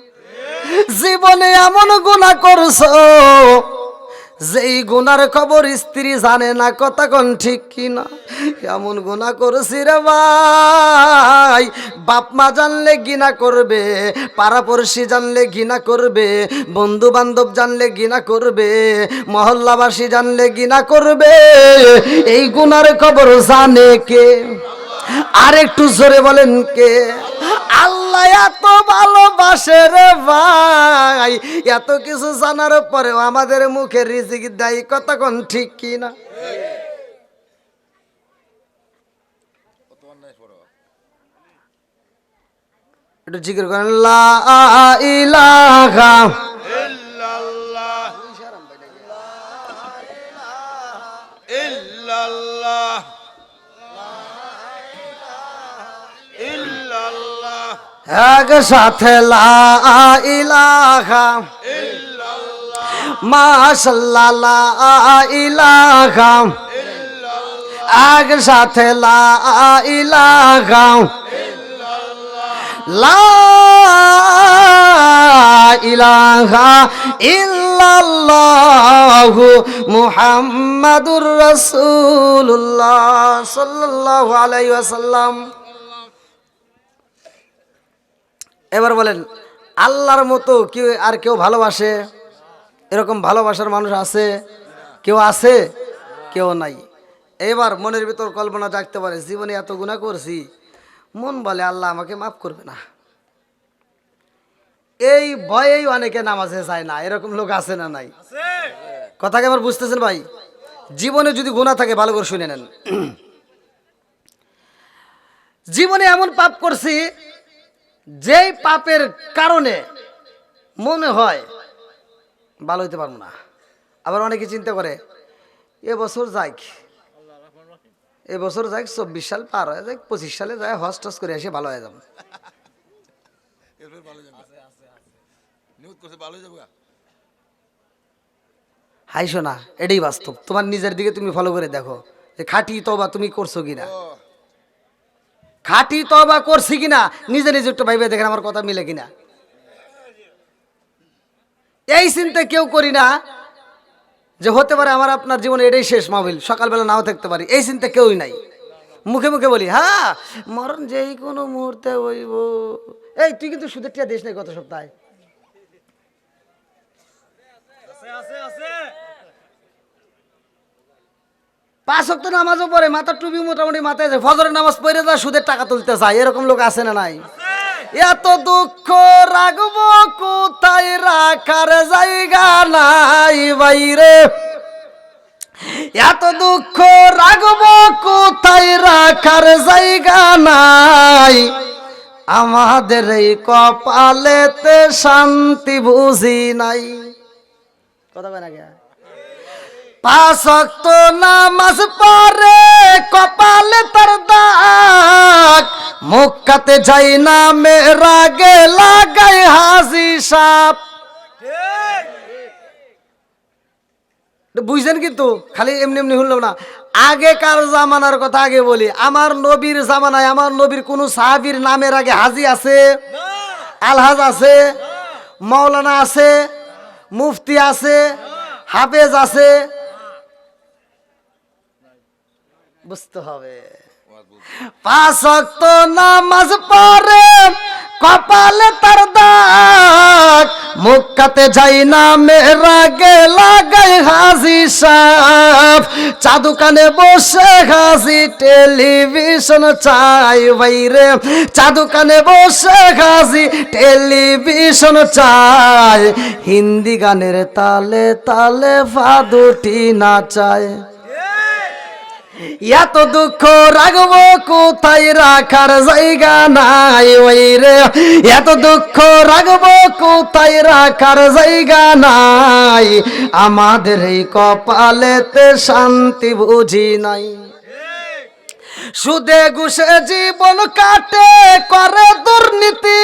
জীবনে এমন গুনাহ করছো যেই গুনার খবর স্ত্রী জানে না। কথা কোন ঠিক কিনা? এমন গুনাহ করছি রে ভাই, বাপ মা জানলে ঘৃণা করবে, পাড়াপড়শি জানলে ঘৃণা করবে, বন্ধু বান্ধব জানলে ঘৃণা করবে, মহল্লাবাসী জানলে ঘৃণা করবে। এই গুনার খবর জানে কে? আর একটু জোরে বলেন কে? আল্লাহ এত ভালোবাসে রে ভাই, এত কিছু জানার পরেও আমাদের মুখে রিজিক দেয়। কথা কোন ঠিক কিনা? একটু জিকির করেন, লা ইলাহা ইল্লাল্লাহ ইল্লাল্লাহ একসাথে লা ইলাহা ইল্লাল্লাহ, মাশাআল্লাহ লা ইলাহা ইল্লাল্লাহ, একসাথে লা ইলাহা ইল্লাল্লাহ, লা ইলাহা ইল্লাল্লাহ মুহাম্মাদুর রাসূলুল্লাহ সাল্লাল্লাহু আলাইহি ওয়াসাল্লাম। এবার বলেন, আল্লাহর মতো কেউ আর কেউ ভালোবাসে? এরকম ভালোবাসার মানুষ আছে? কেউ আছে? কেউ নাই। এবার মনের ভিতর কল্পনা জাগতে পারে, জীবনে এত গুনাহ করছি, মন বলে আল্লাহ আমাকে মাফ করবে না। এই ভয়েই অনেকে নামাজে যায় না। এরকম লোক আছে না নাই? কথাকে আবার বুঝতেছেন ভাই? জীবনে যদি গুনাহ থাকে ভালো করে শুনে নেন। জীবনে এমন পাপ করছি যেই পাপের কারণে মনে হয় ভালো হইতে পারবো না। আবার অনেকে চিন্তা করে এবছর যাই, এবছর যাই 24 সাল পার হয়ে যাক, 25 সালে যায় হজ টস করে এসে ভালো হয়ে যাবো। হাইসো না, এটাই বাস্তব। তোমার নিজের দিকে তুমি ফলো করে দেখো যে খাঁটি তওবা তুমি করছো কিনা, খাঁটি তওবা করছি কিনা, নিজে নিজে একটু ভাইবে দেখেন আমার কথা মিলে কিনা। এই চিন্তা কেউ করি না যে হতে পারে আমার আপনার জীবনে এটাই শেষ মাহফিল, সকালবেলা নাও থাকতে পারি, এই চিন্তা কেউই নাই। মুখে মুখে বলি হ্যাঁ মরণ যেই কোনো মুহূর্তে হইব। এই তুই কিন্তু সুদের টিয়া দিস নাই গত সপ্তাহে। পাঁচ ওয়াক্ত নামাজও পড়ে, মাথার টুপি মোটামুটি মাথায় যায়, ফজরের নামাজ পড়ে যায়, সুদের টাকা তুলতে চায়, এরকম লোক আছে না নাই? এত দুঃখ রাখবো কোথায়, রাখার জায়গা নাই বাইরে। এত দুঃখ রাখবো কোথায়, রাখার জায়গা নাই। আমাদের এই কপালেতে শান্তি বুঝি নাই। কথা কয় না কে? পাঁচ ওয়াক্ত নামাজ পড়ে কপালে তার দাগ, মক্কাতে যাই না মেরাগে লাগায় হাজি সাপ। বুঝছেন? কিন্তু খালি এমনি এমনি হলো না। আগেকার জামানার কথা আগে বলি। আমার নবীর জামানায় আমার নবীর কোন সাহাবীর নামের আগে হাজি আছে, আলহাজ আছে, মাওলানা আছে, মুফতি আছে, হাফেজ আছে? বুঝতে হবে। পাঁচ ওয়াক্ত নামাজ পড়ে কপালে তার দাগ, মক্কাতে যাই না মেরাগে লাগাই হাজি সাপ। চাদু কানে বসে হাজি টেলিভিশন চাই বাইরে, চাদু কানে বসে হাজি টেলিভিশন চাই। হিন্দি গানের তালে তালে ফাদুটি নাচায়। এত দুঃখ রাখবো কোথায়, রাখার জায়গা নাই ওই রে। এত দুঃখ রাখবো কোথায়, রাখার জায়গা নাই। আমাদের এই কপালেতে শান্তি বুঝি নাই। সুদে ঘুষে জীবন কাটে করে দুর্নীতি,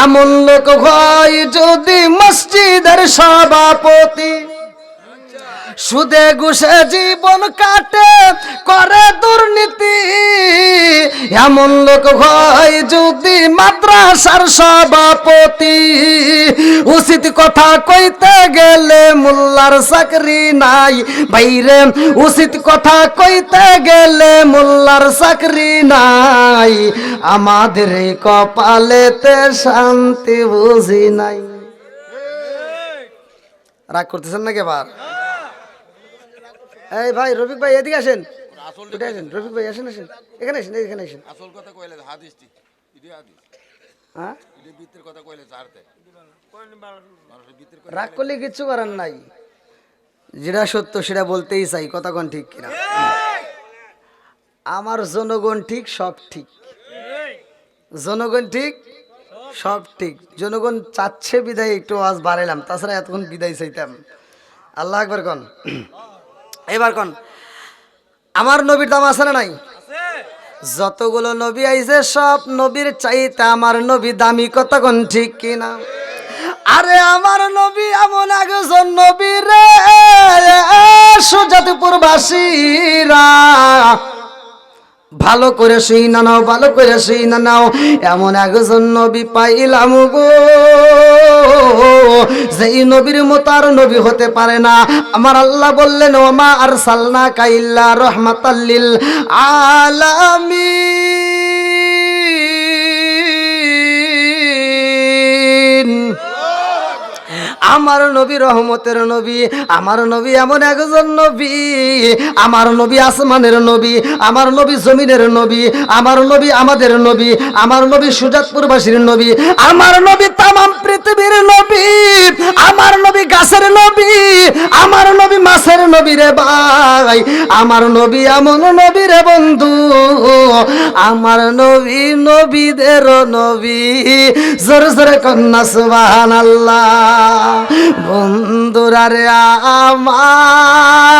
এমন লোক হয় যদি মসজিদের সভাপতি। সুদে ঘুষে জীবন কাটে করে দুর্নীতি, এমন লোক হয় যদি মাদ্রাসার সভাপতি। উচিত কথা কইতে গেলে মোল্লার চাকরি নাই বাইরে, উচিত কথা কইতে গেলে মোল্লার চাকরি নাই। আমাদের এই কপালেতে শান্তি বুঝি নাই। রাগ করতেছেন নাকি এবার? এই ভাই রফিক ভাই এদিকে আসেন, আসেন রফিক ভাই আসেন, আসেন এখানে আসেন, এখানে আসেন। আসল কথা কইলে হাদিস ঠিক, ইদি হাদিস। হ্যাঁ ইদি বিতের কথা কইলে ছাড়তে রাগ করলে কিচ্ছু করার নাই। যেটা সত্য সেটা বলতেই চাই, কথা কোন ঠিক কিনা? আমার জনগণ ঠিক, সব ঠিক, জনগণ ঠিক, সব ঠিক। জনগণ চাচ্ছে বিদায় একটু আওয়াজ বাড়াইলাম, তাছাড়া এতক্ষণ বিদায় চাইতাম। আল্লাহ আকবার কন। এবার কন আমার নবীর দাম আছে না নাই? যতগুলো নবী আইছে সব নবীর চাইতে আমার নবী দামি, কথা কোন ঠিক কিনা? আরে আমার নবী এমন একজন নবী রে, সুজাতপুর বাসীরা ভালো করে শুই না নাও, ভালো করে শুই না নাও। এমন একজন নবী পাইলাম গো, যেই নবীর মতো আর নবী হতে পারে না। আমার আল্লাহ বললেন ওমা আরসালনাকা ইল্লা রাহমাতাল লিল আলামিন। আমার নবী রহমতের নবী, আমার নবী এমন একজন নবী। আমার নবী আসমানের নবী, আমার নবী জমিনের নবী, আমার নবী আমাদের নবী, আমার নবী সুজাতপুরবাসীর নবী, আমার নবী তামাম পৃথিবীর নবী, আমার নবী গাছের নবী, আমার নবী মাছের নবী রে ভাই, আমার নবী এমন নবী রে বন্ধু, আমার নবী নবীদের নবী। জোরে জোরে কন্যা সুবহানাল্লাহ। বন্ধুরা রে আমার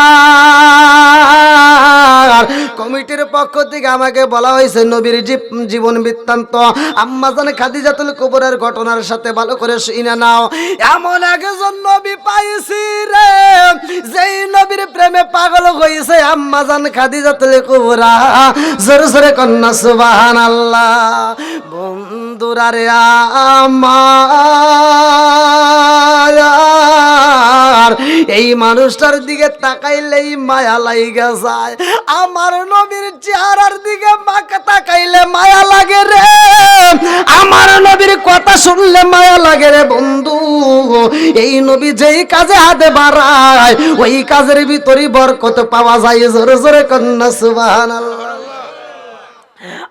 কমিটির পক্ষ থেকে আমাকে বলা হয়েছে নবীর জীবন বৃত্তান্ত আম্মাজান খাদিজাতুল কুবরার ঘটনার সাথে ভালো করে শুনে নাও। এমন একজন নবী পাইছি রে যেই নবীর প্রেমে পাগল হয়েছে আম্মাজান খাদিজাতুল কুবরা। জোরে জোরে কন্যা সুবহানাল্লাহ। বন্ধুরা রে আমার এই মানুষটার দিকে তাকাইলেই মায়া লাইগা যায়। আমার নবীর চেহারার দিকে মাকে তাকাইলে মায়া লাগে রে, আমার নবীর কথা শুনলে মায়া লাগে রে বন্ধু। এই নবী যেই কাজে হাতে বাড়ায় ওই কাজের ভিতরই বরকত পাওয়া যায়। জোরে জোরে কন্যা সুবহানাল্লাহ।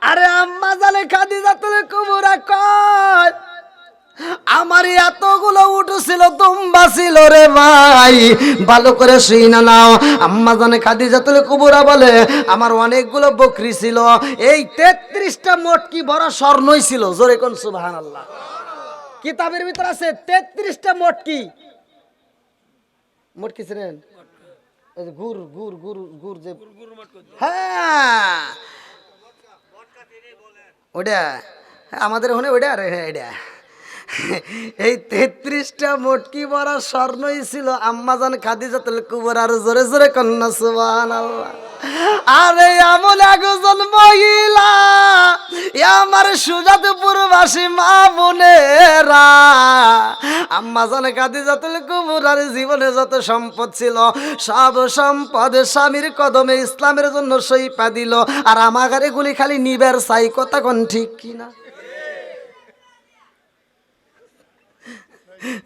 আরে আম্মা জানে খাদিজাতুল কুবরা কয় আমার এতগুলো উট ছিল দুম্বা ছিল রে ভাই, ভালো করে শুইনা নাও। আম্মা জানে খাদিজাতুল কুবরা বলে আমার অনেকগুলো বকরি ছিল, এই 33টা মটকি ভরা স্বর্ণই ছিল। জোরে কোন সুবহানাল্লাহ। কিতাবের ভিতর আছে 33টা মটকি। মটকি ছিলেন গুর গুর গুর গুর যে, হ্যাঁ ওটা আমাদের ওখানে ওটা। আরে হ্যাঁ এটা এই 33টা মটকি ভরা স্বর্ণই ছিল আম্মাজান খাদিজাতুল কুবরার। জোরে জোরে কন্যা সুবহানাল্লাহ। আরে এমন একজন মহিলা আমার সুজাতপুরবাসী মা বোনেরা, আম্মাজান খাদিজাতুল কুবরার জীবনে যত সম্পদ ছিল সব সম্পদ স্বামীর কদমে ইসলামের জন্য সইপা দিল। আর আমাগারে গুলি খালি নিবের চাই। কথা কোন ঠিক কিনা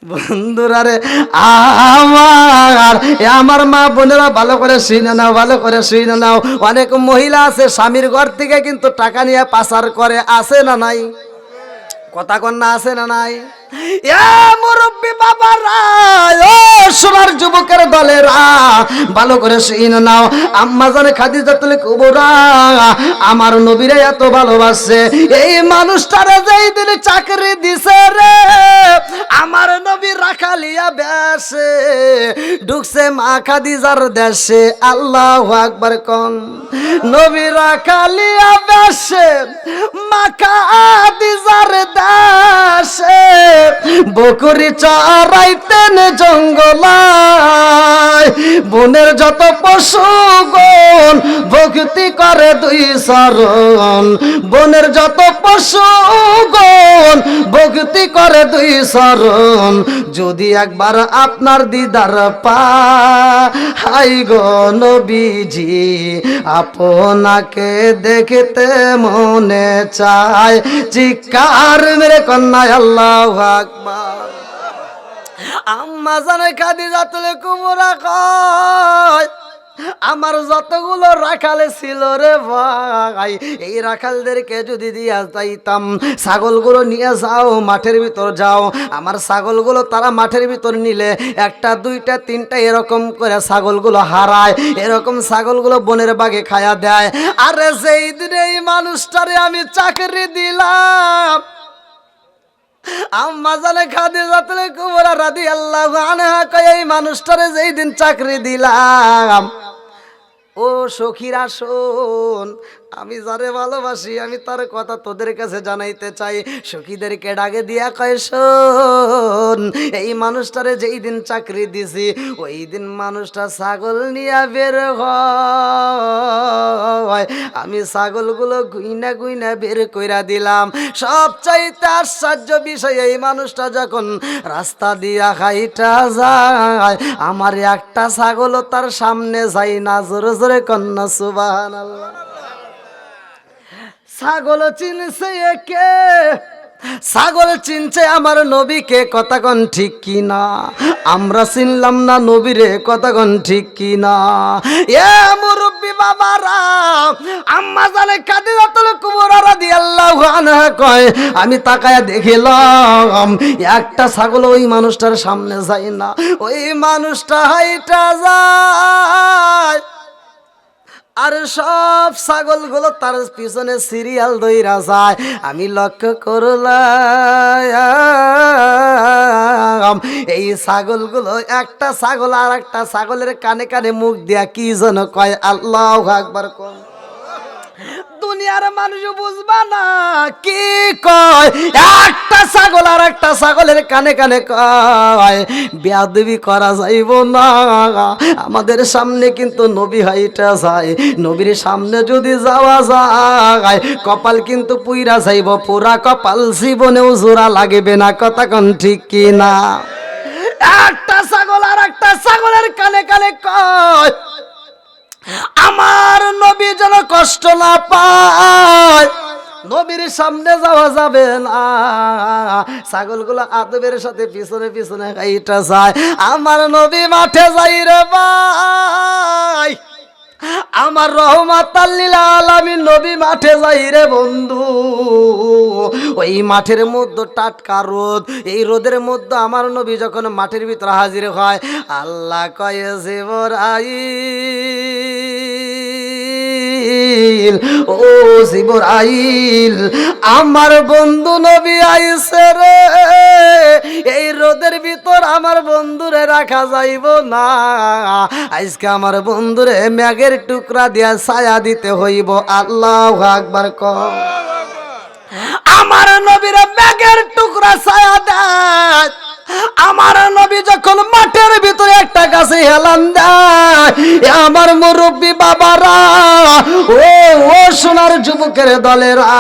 বন্ধুরা রে আমার মা বোনেরা ভালো করে শুনে নাও, ভালো করে শুনে নাও। অনেক মহিলা আছে স্বামীর ঘর থেকে কিন্তু টাকা নিয়ে পাচার করে, আছে না নাই? কথা কন্যা আছে না নাই? মুরব্বী বাবারা, ও সোনার যুবকের দলেরা, ভালো করে শুনে নাও। আম্মাজান খাদিজাতুল কুবরা আমার নবীরে এত ভালোবাসে, এই মানুষটারে যেই দিন চাকরি দিছে রে আমার নবী রাখালিয়া বেশে ঢুকছে মা খাদিজার দেশে। আল্লাহু আকবার কোন। নবী রাখালিয়া বেশে মা খাদিজার দেশে বকরি চড়াইতেন জঙ্গলায়। বনের যত পশুগণ ভক্তি করে দুই চরণ, বনের যত পশুগণ ভক্তি করে দুই চরণ। যদি একবার আপনার দিদার পাই গো নবীজি, আপনাকে দেখতে মনে চায়। চিৎকার মেরে কন্যায় আল্লাহু আকবার। আম্মা জানে খাদিজাতুল কুবরা কয় আমার যতগুলো রাখালে ছিল রে ভাই, এই রাখালদেরকে যদি দিয়া যাইতাম ছাগলগুলো নিয়ে যাও মাঠের ভিতর যাও, আমার ছাগলগুলো তারা মাঠের ভিতর নিলে একটা দুইটা তিনটা এরকম করে ছাগলগুলো হারায়, এরকম ছাগলগুলো বনের বাগে খায়া দেয়। আরে যেই দিনে এই মানুষটারে আমি চাকরি দিলাম, আম্মা জানে খাদিজাতুল কুবরা রাদিয়াল্লাহু আনহা কয় এই মানুষটারে যেই দিন চাকরি দিলাম, ও সখীরা শোন, আমি যারে ভালোবাসি আমি তার কথা তোদের কাছে জানাইতে চাই। সখীদেরকে ডাকে দিয়া কয় শোন, এই মানুষটারে যেই দিন চাকরি দিছি ওই দিন মানুষটা ছাগল নিয়ে বের হয়, আমি ছাগলগুলো গুইনা গুইনা বের কইরা দিলাম। সবচাইতে আশ্চর্য বিষয়, এই মানুষটা যখন রাস্তা দিয়া খাইটা যায় আমার একটা ছাগলও তার সামনে যায় না। জোরে জোরে কন্যা সুবহানাল্লাহ। ছাগল চিনছে একে, ছাগল চিনছে আমার নবীকে। কথা কোন ঠিক কি না? আমরা চিনলাম না নবীরে। কথা কোন ঠিক কি না? এ মুরব্বী বাবারা, আম্মা জানে খাদিজাতুল কুবরা রাদিয়াল্লাহু আনহা কয় আমি তাকায়া দেখিলাম একটা ছাগল ওই মানুষটার সামনে যায় না। ওই মানুষটা হাইটা যায় আর সব ছাগলগুলো তার পিছনে সিরিয়াল দইরা যায়। আমি লক্ষ্য করলাম এই ছাগলগুলো একটা ছাগল আর একটা ছাগলের কানে কানে মুখ দিয়া কি যেন কয়, আল্লাহু আকবার কয়। দুনিয়ার মানুষ বুঝবা না কি কয়, একটা ছাগল আর একটা ছাগলের কানে কানে কয়। বেয়াদবি করা যাইব না। আমাদের সামনে কিন্তু নবী হাইটা যায়, নবীর সামনে যদি যাওয়া যায় কপাল কিন্তু পুইরা যাইব, পুরা কপাল জীবনেও জোড়া লাগবে না। কথা কোন ঠিক কি না? একটা ছাগল আর একটা ছাগলের কানে কানে কয়, আমার নবী যেন কষ্ট না পায়, নবীর সামনে যাওয়া যাবে না। ছাগলগুলো আদবের সাথে পিছনে পিছনে গাইটা যায়। আমার নবী মাঠে যাই রে ভাই, আমার রহমাতাল লিল আলামিন নবী মাঠে যাই রে বন্ধু। ওই মাঠের মধ্যে টাটকা রোদ, এই রোদের মধ্যে আমার নবী যখন মাঠের ভিতরে হাজির হয়, আল্লাহ কয়ে জিবরাইল, ও জিবরাইল, আমার বন্ধু নবী আইছে রে। এই রোদের ভিতর আমার বন্ধুরে রাখা যাইব না, আজকে আমার বন্ধুরে মেঘের টুকরা দিয়া ছায়া দিতে হইব। আল্লাহু আকবার কও। আমার নবীর মেঘের টুকরা ছায়া দেয়। আমার নবী যখন মাঠের ভিতরে একটা গাছে হেলান দেয়, আমার মুরব্বী বাবারা, ও সোনার যুবকের দলেরা,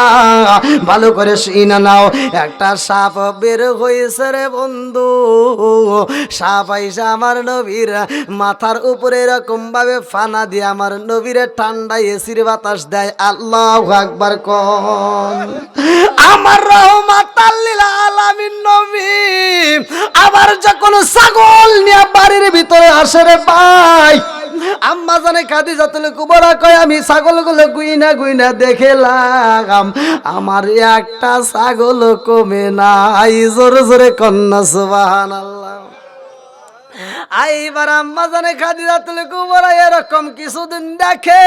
ভালো করে শুনে নাও। একটা সাপ বের হয়েছে রে বন্ধু। সাপ আইসা আমার নবীর মাথার উপরে এরকম ভাবে ফানা দিয়ে আমার নবীর ঠান্ডা এসির বাতাস দেয়। আল্লাহু আকবার কোন। আমার রহমাতাল লিল আলামিন নবী আবার যখন ছাগল নিয়ে বাড়ির ভিতরে আসে রে ভাই, আম্মা জানে খাদিজাতুল কুবরা কয়, আমি ছাগলগুলো গুইনা গুইনা দেখলাম, আমার একটা ছাগল কমে নাই। জোরে জোরে কন্যা সুবহানাল্লাহ। এইবার আম্মা জানে খাদিজাতুল কুবরা এরকম কিছুদিন দেখে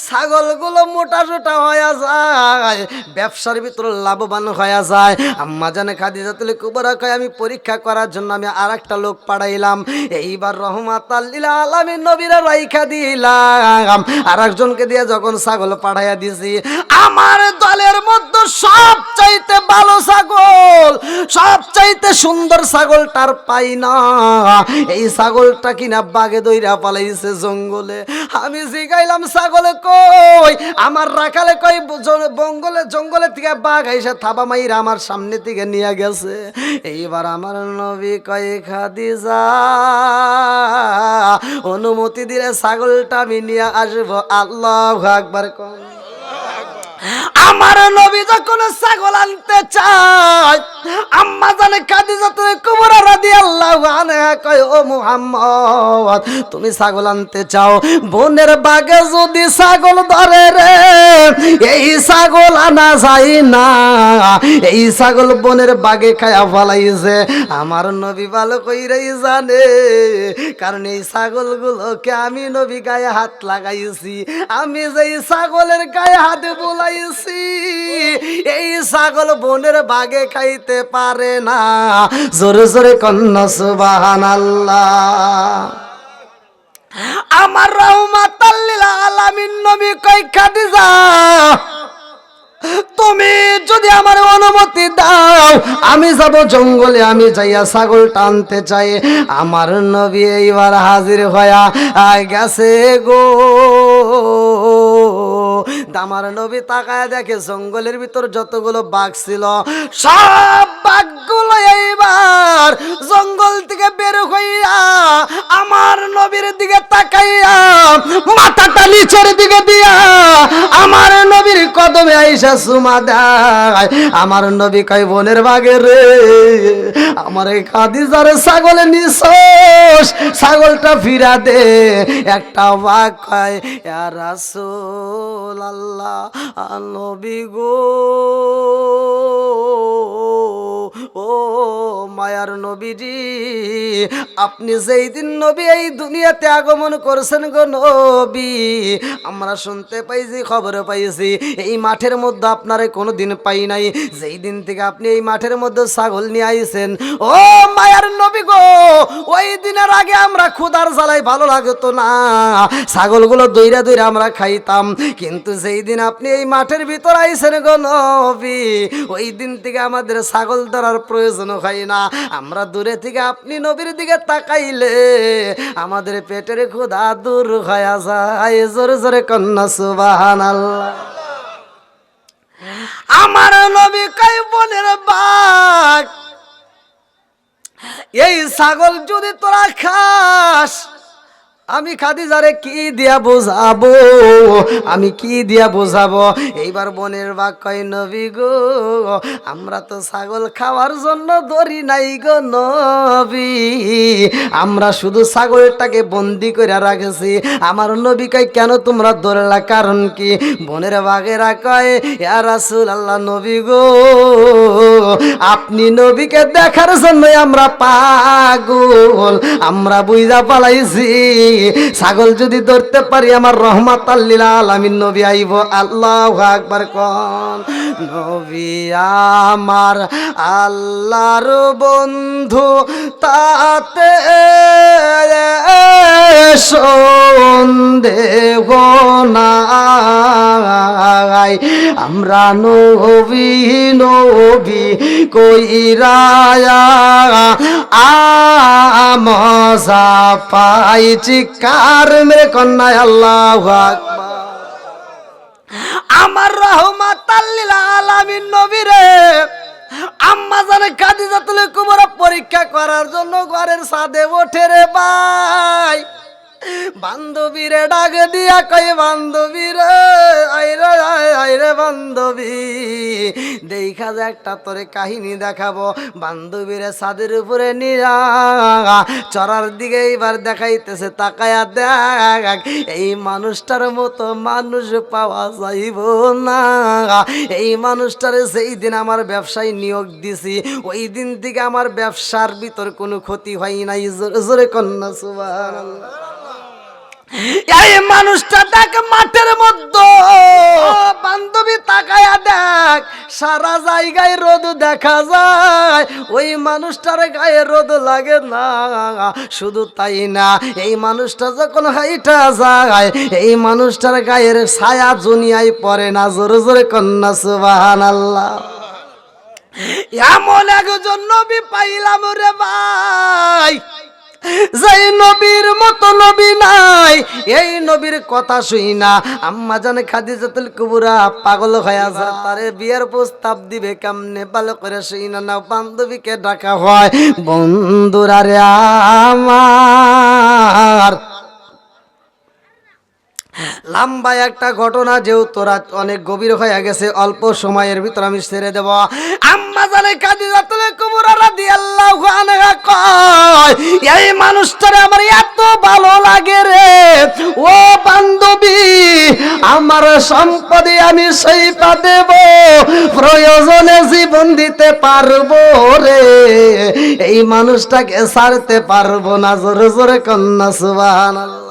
ছাগলগুলো মোটা সোটা হয়ে যায়, ব্যবসার ভিতরে লাভবান হয়ে যায়। আম্মা জানে খাদিজাতুল কুবরা কয়, আমি পরীক্ষা করার জন্য আমি আর একটা লোক পাঠাইলাম। এইবার রহমাতাল লিল আলামিন নবীরা রাইখা দিলাম, আর একজনকে দিয়ে যখন ছাগল পাঠাইয়া দিছি, আমার দলের মধ্যে সব চাইতে ভালো ছাগল, সব চাইতে সুন্দর ছাগলটার পাই না। এই ছাগলটা কিনা বাগে দইরা পালাইছে জঙ্গলে। আমি জিগাইলাম ছাগল কই, আমার রাখালে কই জঙ্গলে থেকে বাঘ আইসা থাবা মাইরা আমার সামনে থেকে নিয়ে গেছে। এইবার আমার নবী কয়, খাদিজা অনুমতি দিলে ছাগলটা আমি নিয়ে আসবো। আল্লাহু আকবার কোন। আমার নবী যখন ছাগল আনতে চায়, আম্মা জানে খাদিজাতুল কুবরা রাদিয়াল্লাহু আনহা কয়, ও মুহাম্মদ, তুমি ছাগল আনতে চাও, বনের বাগে যদি ছাগল ধরে রে, এই ছাগল আনা যায় না। এই ছাগল বনের বাগে খায়া ফলাইছে। আমার নবী ভালো কইরাই জানে, কারণ এই ছাগলগুলোকে আমি নবী গায়ে হাত লাগাইছি। আমি যেই ছাগলের গায়ে হাত বুলাইছি, এই ছাগল বনের বাগে খাইতে পারে না। জোরে জোরে কন্যা সুবহানাল্লাহ। আমার রহমাতাল লিল আলামিন নবী কয়, খাদিজা তুমি যদি আমার অনুমতি দাও, আমি যাব জঙ্গলে, আমি যাইয়া ছাগল টানতে চাই। আমার নবী এইবার হাজির হইয়া গেছে গো। আমার নবী তাকায় দেখে জঙ্গলের ভিতর যতগুলো বাঘ ছিল, সব বাঘগুলো এইবার জঙ্গল থেকে বের হইয়া আমার নবীর দিকে তাকাইয়া মাথাটা নিচের দিকে দিয়া আমার নবীর কদমে আইসা সুমা দেয়। আমার নবী কয়, বনের বাঘে রে, আমার এই খাদিজার ছাগলে নিছস, ছাগলটা ফিরা দে। একটা বাঘ কয়, ইয়া রাসূলুল্লাহ, নবী গো, ও মায়ার নবীজি, আপনি যেই দিন নবী এই দুনিয়াতে আগমন করছেন গো নবী, আমরা শুনতে পাইছি, খবর পাইছি এই মাঠের মধ্যে আপনারে কোনোদিন পাই নাই। যেই দিন থেকে আপনি এই মাঠের মধ্যে ছাগল নিয়ে আইছেন, ও মায়ার নবী গো, ওই দিনের আগে আমরা ক্ষুধার জ্বালাই ভালো লাগতো না, ছাগলগুলো দইরা দইরা আমরা খাইতাম। কিন্তু যেই দিন আপনি এই মাঠের ভিতর আইছেন গো নবী, ওই দিন থেকে আমাদের ছাগল ধরার প্রয়োজন হয় না। আমরা দূরে থেকে আপনি নবীর দিকে তাকাইলে আমাদের পেটের ক্ষুধা দূর হয়ে যায়। জোরে জোরে কন্যা সুবহানাল্লাহ। আমার নবী কয় বনের বাঘ, এই ছাগল যদি তোরা খাস, আমি খাদিজারে কি দিয়া বোঝাবো, আমি কি দিয়া বোঝাবো? এইবার বনের বাঘ কয় নবী গো, আমরা তো ছাগল খাওয়ার জন্য ধরি নাই গো নবী, আমরা শুধু ছাগলটাকে বন্দি করে রাখেছি। আমার নবী কয় কেন তোমরা ধরলা, কারণ কি? বনের বাঘেরা কয় ইয়া রাসূলুল্লাহ, নবী গো, আপনি নবীকে দেখার জন্য আমরা পাগল, আমরা বুইজা পালাইছি, ছাগল যদি ধরতে পারি আমার রহমাতাল লিল আলামিন নবী আইব। আল্লাহু আকবার কোন। নবী আমার আল্লাহর বন্ধু, তাতে সন্দেহ নাই, আমরা নবী নবী কইরা মজা পাইছি, কার মেরে কন্যায় আল্লাহু আকবার। আমার রহমাতাল লিল আলামিন নবী রে, আম্মা জানে খাদিজাতুল কুবরা পরীক্ষা করার জন্য ঘরের ছাদে ওঠে রে ভাই, বান্ধবীরে ডাক দিয়া কই বান্ধবীরে আইরে আইরে বান্ধবী, দেখা যায় একটা তোরে কাহিনী দেখাবো। বান্ধবীরে ছাদের উপরে নিয়া চড়ার দিকে এইবার দেখাইতেছে, তাকায়া দেখ এই মানুষটার মতো মানুষ পাওয়া যাইব না, এই মানুষটারে যেই দিন আমার ব্যবসায় নিয়োগ দিছি ওই দিন থেকে আমার ব্যবসার ভিতর কোনো ক্ষতি হয় নাই। জোরে জোরে কন্যা সুবহানাল্লাহ। এই মানুষটা দেখ মাঠের মধ্যে, বান্ধবী তাকায়া দেখ সারা জায়গায় রোদ দেখা যায়, ওই মানুষটার গায়ে রোদ লাগে না। শুধু তাই না, এই মানুষটা যখন হাইটা যায় এই মানুষটার গায়ের ছায়া দুনিয়ায় পড়ে না। জোরে জোরে কন্যা সুবহানাল্লাহ। এমন একজন নবী পাইলাম রে ভাই, যেই নবীর মতো নবী নাই। এই নবীর কথা শুই না আম্মা জানে খাদিজাতুল কুবরা পাগল হয়ে যায়, তারে বিয়ের প্রস্তাব দিবে কেমনে ভালো করে শুই না। বান্ধবীকে ডাকা হয়, বন্ধুরা রে আমার, লম্বা একটা ঘটনা যেহেতু রাত অনেক গভীর হয়ে গেছে, অল্প সময়ের ভিতর আমি ছেড়ে দেব। আম্মা জানে খাদিজাতুল কুবরা রাদিয়াল্লাহু আনহা কয়, এই মানুষটারে আমার এত ভালো লাগে রে ও বান্ধবী, আমার সম্পদে আমি সেইটা দেব, প্রয়োজনে জীবন দিতে পারবো রে, এই মানুষটাকে ছাড়তে পারবো না। জোরে জোরে কন্যা সুবহানাল্লাহ।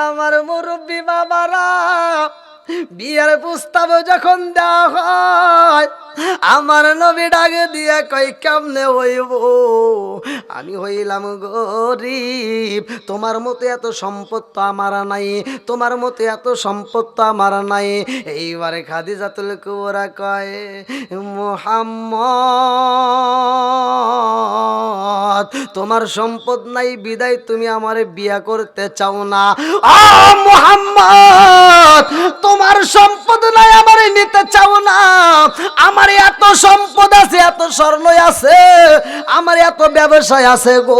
আমার মুরব্বী বাবারা, বিয়ের প্রস্তাব যখন দেওয়া হয় আমার নবী ডাকে দিয়ে কই কেমনে হইব, আমি হইলাম গরিব, তোমার মতো এত সম্পদ তো আমার নাই, তোমার মতো এত সম্পদ তো আমার নাই। এইবারে খাদিজাতুল কুবরা কয়, মুহাম্মদ তোমার সম্পদ নাই বিদায় তুমি আমারে বিয়া করতে চাও না। ও মুহাম্মদ তোমার সম্পদ নাই আমারে নিতে চাও না, আমার এত সম্পদ আছে, এত স্বর্ণ আছে, আমার এত ব্যবসায় আছে গো,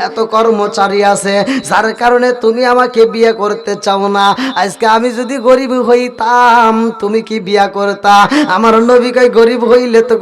এত কর্মচারী আছে, যার কারণে তুমি আমাকে বিয়ে করতে চাও না। আজকে আমি যদি গরিব হইতাম তুমি কি বিয়া করতা? আমার নবী কয় গরিব হইলে তো